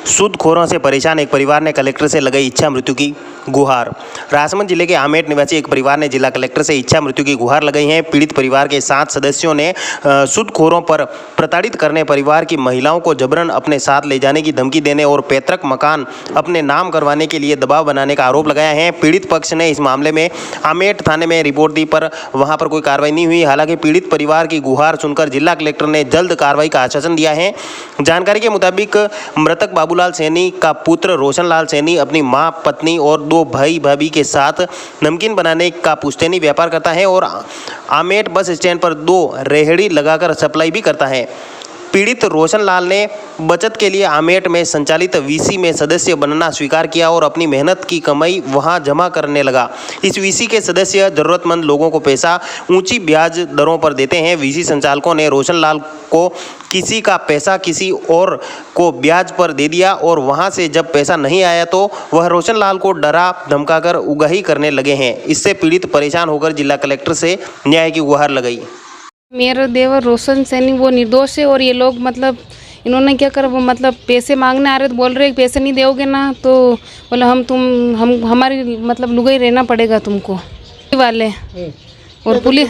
सूदखोरों से परेशान एक परिवार ने कलेक्टर से लगाई इच्छा मृत्यु की गुहार। राजसमंद जिले के आमेट निवासी एक परिवार ने जिला कलेक्टर से इच्छा मृत्यु की गुहार लगाई है। पीड़ित परिवार के 7 सदस्यों ने सूदखोरों पर प्रताड़ित करने, परिवार की महिलाओं को जबरन अपने साथ ले जाने की धमकी देने और पैतृक मकान अपने नाम करवाने के लिए दबाव बनाने का आरोप लगाया है। पीड़ित पक्ष ने इस मामले में आमेट थाने में रिपोर्ट दी, पर वहां पर कोई कार्रवाई नहीं हुई। हालांकि पीड़ित परिवार की गुहार सुनकर जिला कलेक्टर ने जल्द कार्रवाई का आश्वासन दिया है। जानकारी के मुताबिक मृतक बाबूलाल सैनी का पुत्र रोशनलाल सैनी अपनी मां, पत्नी और 2 भाई भाभी के साथ नमकीन बनाने का पुश्तैनी व्यापार करता है और आमेट बस स्टैंड पर 2 रेहड़ी लगाकर सप्लाई भी करता है। पीड़ित रोशनलाल ने बचत के लिए आमेट में संचालित वीसी में सदस्य बनना स्वीकार किया और अपनी मेहनत की कमाई वहां जमा करने लगा। इस वीसी के सदस्य जरूरतमंद लोगों को पैसा ऊंची ब्याज दरों पर देते हैं। वीसी संचालकों ने रोशनलाल को किसी का पैसा किसी और को ब्याज पर दे दिया और वहां से जब पैसा नहीं आया तो वह रोशनलाल को डरा धमकाकर उगाही करने लगे हैं। इससे पीड़ित परेशान होकर जिला कलेक्टर से न्याय की गुहार लगाई। मेरा देवर रोशन सैनी वो निर्दोष है और ये लोग मतलब इन्होंने क्या कर, वो मतलब पैसे मांगने आ रहे तो बोल रहे पैसे नहीं दोगे ना तो बोला हम हमारी मतलब लुगाई रहना पड़ेगा तुमको वाले और पुलिस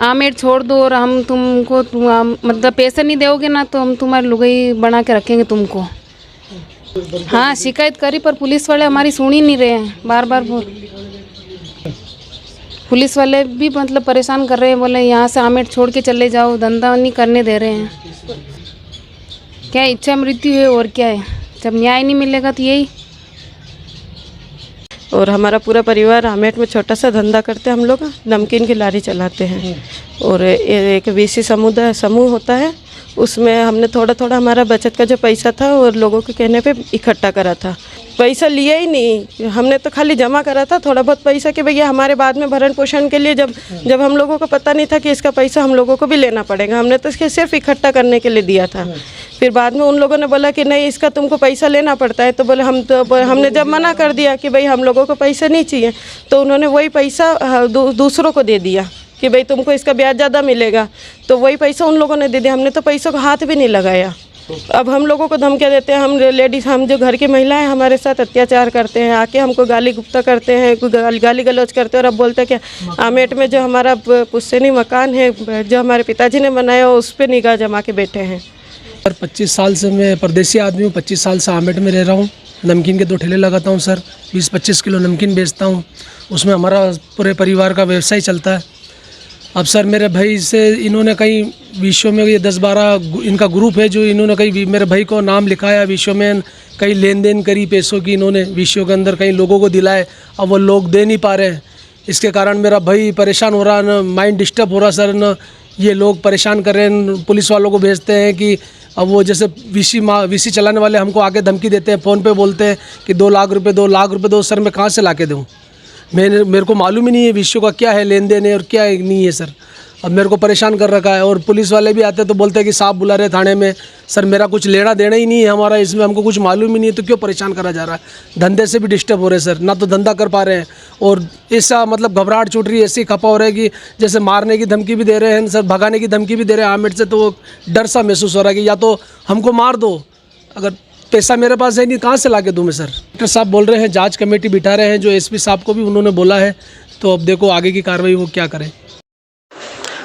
आमेट छोड़ दो और हम तुमको मतलब पैसे नहीं दोगे ना तो हम तुम्हारी लुगाई बना के रखेंगे तुमको। हाँ, शिकायत करी पर पुलिस वाले हमारी सुन ही नहीं रहे हैं। बार बार पुलिस वाले भी मतलब परेशान कर रहे हैं, बोले यहाँ से आमेट छोड़ के चले जाओ, धंधा नहीं करने दे रहे हैं। क्या इच्छा मृत्यु है और क्या है, जब न्याय नहीं मिलेगा तो यही। और हमारा पूरा परिवार आमेट में छोटा सा धंधा करते हैं, हम लोग नमकीन की लारी चलाते हैं और एक वीसी समूह होता है, उसमें हमने थोड़ा थोड़ा हमारा बचत का जो पैसा था और लोगों के कहने पे इकट्ठा करा था। पैसा लिया ही नहीं, हमने तो खाली जमा करा था थोड़ा बहुत पैसा कि भैया हमारे बाद में भरण पोषण के लिए, जब हम लोगों को पता नहीं था कि इसका पैसा हम लोगों को भी लेना पड़ेगा, हमने तो इसके सिर्फ इकट्ठा करने के लिए दिया था। फिर बाद में उन लोगों ने बोला कि नहीं इसका तुमको पैसा लेना पड़ता है, तो बोले हमने जब मना कर दिया कि भाई हम लोगों को पैसा नहीं चाहिए, तो उन्होंने वही पैसा दूसरों को दे दिया कि भाई तुमको इसका ब्याज ज़्यादा मिलेगा, तो वही पैसा उन लोगों ने दे दिया। हमने तो पैसों को हाथ भी नहीं लगाया। अब हम लोगों को धमकियाँ देते हैं, हम लेडीज़, हम जो घर की महिलाएं हमारे साथ अत्याचार करते हैं, आके हमको गाली गुप्ता करते हैं, गाली गलौज करते हैं और अब बोलते हैं कि आमेट में जो हमारा पुश्तैनी मकान है जो हमारे पिताजी ने बनाया उस पर निगाह जमा के बैठे हैं। सर 25 साल से मैं परदेसी आदमी हूँ, 25 साल से आमेट में रह रहा हूँ। नमकीन के 2 ठेले लगाता हूँ सर, 20-25 किलो नमकीन बेचता हूँ, उसमें हमारा पूरे परिवार का व्यवसाय चलता है। अब सर मेरे भाई से इन्होंने कई विषयों में, ये 10-12 इनका ग्रुप है जो इन्होंने कई मेरे भाई को नाम लिखाया विषयों में, कई लेन देन करी पैसों की इन्होंने विषयों के अंदर, कई लोगों को दिलाए, अब वो लोग दे नहीं पा रहे हैं। इसके कारण मेरा भाई परेशान हो रहा है, न माइंड डिस्टर्ब हो रहा सर, न ये लोग परेशान कर रहे हैं। पुलिस वालों को भेजते हैं कि अब वो जैसे वीसी चलाने वाले हमको आगे धमकी देते हैं, फ़ोन पे बोलते हैं कि 2 लाख रुपए दो। सर मैं कहाँ से ला के दूँ, मेरे को मालूम ही नहीं है विषयों का क्या है, लेन देन है और क्या है नहीं है सर। अब मेरे को परेशान कर रखा है और पुलिस वाले भी आते हैं तो बोलते हैं कि साहब बुला रहे थाने में। सर मेरा कुछ लेना देना ही नहीं है हमारा इसमें, हमको कुछ मालूम ही नहीं है, तो क्यों परेशान करा जा रहा है। धंधे से भी डिस्टर्ब हो रहे हैं सर, ना तो धंधा कर पा रहे हैं और ऐसा मतलब घबराहट छूट रही है, ऐसी खपा हो रहा है कि जैसे मारने की धमकी भी दे रहे हैं सर, भगाने की धमकी भी दे रहे हैं आमेट से। तो वो डर सा महसूस हो रहा है कि या तो हमको मार दो, अगर पैसा मेरे पास है नहीं कहाँ से ला के दूँ मैं सर। डॉक्टर साहब बोल रहे हैं जांच कमेटी बिठा रहे हैं, जो एसपी साहब को भी उन्होंने बोला है, तो अब देखो आगे की कार्रवाई वो क्या करें।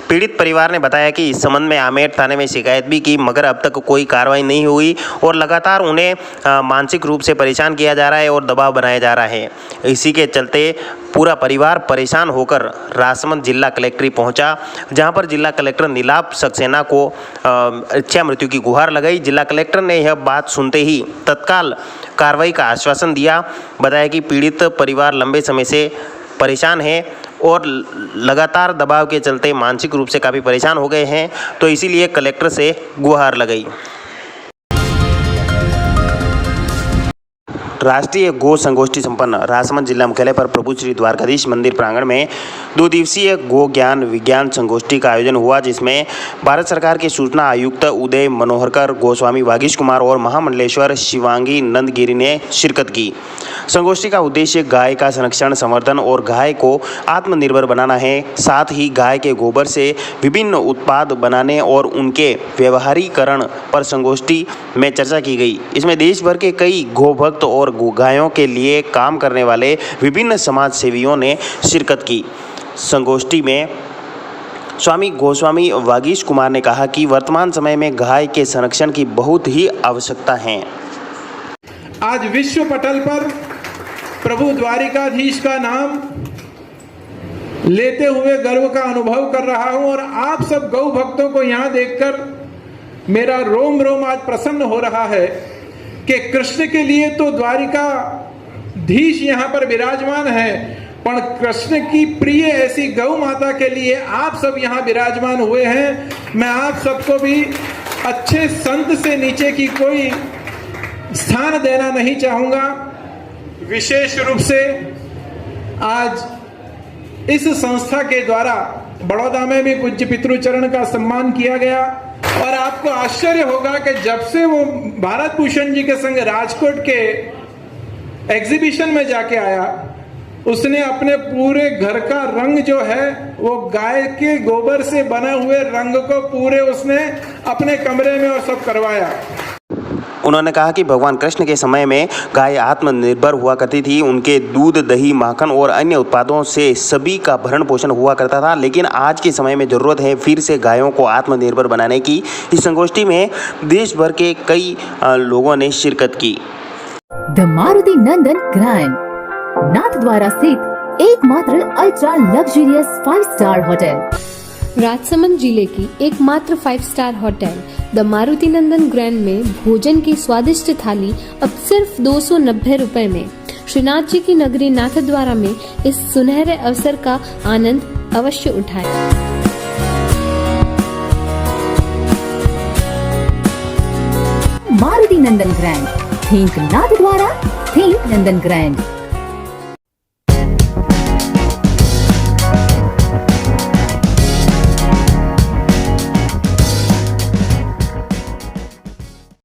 पीड़ित परिवार ने बताया कि इस संबंध में आमेट थाने में शिकायत भी की, मगर अब तक कोई कार्रवाई नहीं हुई और लगातार उन्हें मानसिक रूप से परेशान किया जा रहा है और दबाव बनाया जा रहा है। इसी के चलते पूरा परिवार परेशान होकर राजसमंद जिला कलेक्ट्रेट पहुंचा, जहां पर जिला कलेक्टर नीलाभ सक्सेना को इच्छा मृत्यु की गुहार लगाई। जिला कलेक्टर ने यह बात सुनते ही तत्काल कार्रवाई का आश्वासन दिया। बताया कि पीड़ित परिवार लंबे समय से परेशान है और लगातार दबाव के चलते मानसिक रूप से काफ़ी परेशान हो गए हैं, तो इसीलिए कलेक्टर से गुहार लगाई। राष्ट्रीय गो संगोष्ठी संपन्न राजसमंद जिला मुख्यालय पर प्रभु श्री द्वारकाधीश मंदिर प्रांगण में 2 दिवसीय गो ज्ञान विज्ञान संगोष्ठी का आयोजन हुआ, जिसमें भारत सरकार के सूचना आयुक्त उदय मनोहरकर, गोस्वामी वागीश कुमार और महामंडलेश्वर शिवांगी नंदगिरी ने शिरकत की। संगोष्ठी का उद्देश्य गाय का संरक्षण, संवर्धन और गाय को आत्मनिर्भर बनाना है। साथ ही गाय के गोबर से विभिन्न उत्पाद बनाने और उनके व्यवहारीकरण पर संगोष्ठी में चर्चा की गई। इसमें देश भर के कई गोभक्त और गायों के लिए काम करने वाले विभिन्न समाज सेवियों ने शिरकत की। संगोष्ठी में स्वामी गोस्वामी वागीश कुमार ने कहा कि वर्तमान समय में गाय के संरक्षण की बहुत ही आवश्यकता है। आज विश्व पटल पर प्रभु द्वारिकाधीश का नाम लेते हुए गर्व का अनुभव कर रहा हूं और आप सब गौ भक्तों को यहां देखकर मेरा रोम रोम आज प्रसन्न हो रहा है कि कृष्ण के लिए तो द्वारिकाधीश यहां पर विराजमान है, पर कृष्ण की प्रिय ऐसी गौ माता के लिए आप सब यहां विराजमान हुए हैं। मैं आप सबको भी अच्छे संत से नीचे की कोई स्थान देना नहीं चाहूंगा। विशेष रूप से आज इस संस्था के द्वारा बड़ौदा में भी पूज्य पितृचरण का सम्मान किया गया और आपको आश्चर्य होगा कि जब से वो भारत भूषण जी के संग राजकोट के एग्जीबिशन में जाके आया, उसने अपने पूरे घर का रंग जो है वो गाय के गोबर से बने हुए रंग को पूरे उसने अपने कमरे में और सब करवाया। उन्होंने कहा कि भगवान कृष्ण के समय में गाय आत्मनिर्भर हुआ करती थी। उनके दूध, दही, माखन और अन्य उत्पादों से सभी का भरण पोषण हुआ करता था, लेकिन आज के समय में ज़रूरत है फिर से गायों को आत्मनिर्भर बनाने की। इस संगोष्ठी में देश भर के कई लोगों ने शिरकत की। The Maruti Nandan grand Nathdwara स्थित एकमात्र ultra luxurious 5 star hotel. Rajsamand जिले की एकमात्र 5 star hotel the Maruti Nandan grand में भोजन की स्वादिष्ट थाली अब सिर्फ 290 रुपए में। श्रीनाथ जी की नगरी नाथद्वारा में इस सुनहरे अवसर का आनंद अवश्य उठाएं। मारुति नंदन ग्रैंड, थिंक नाथद्वारा, थिंक नंदन ग्रैंड।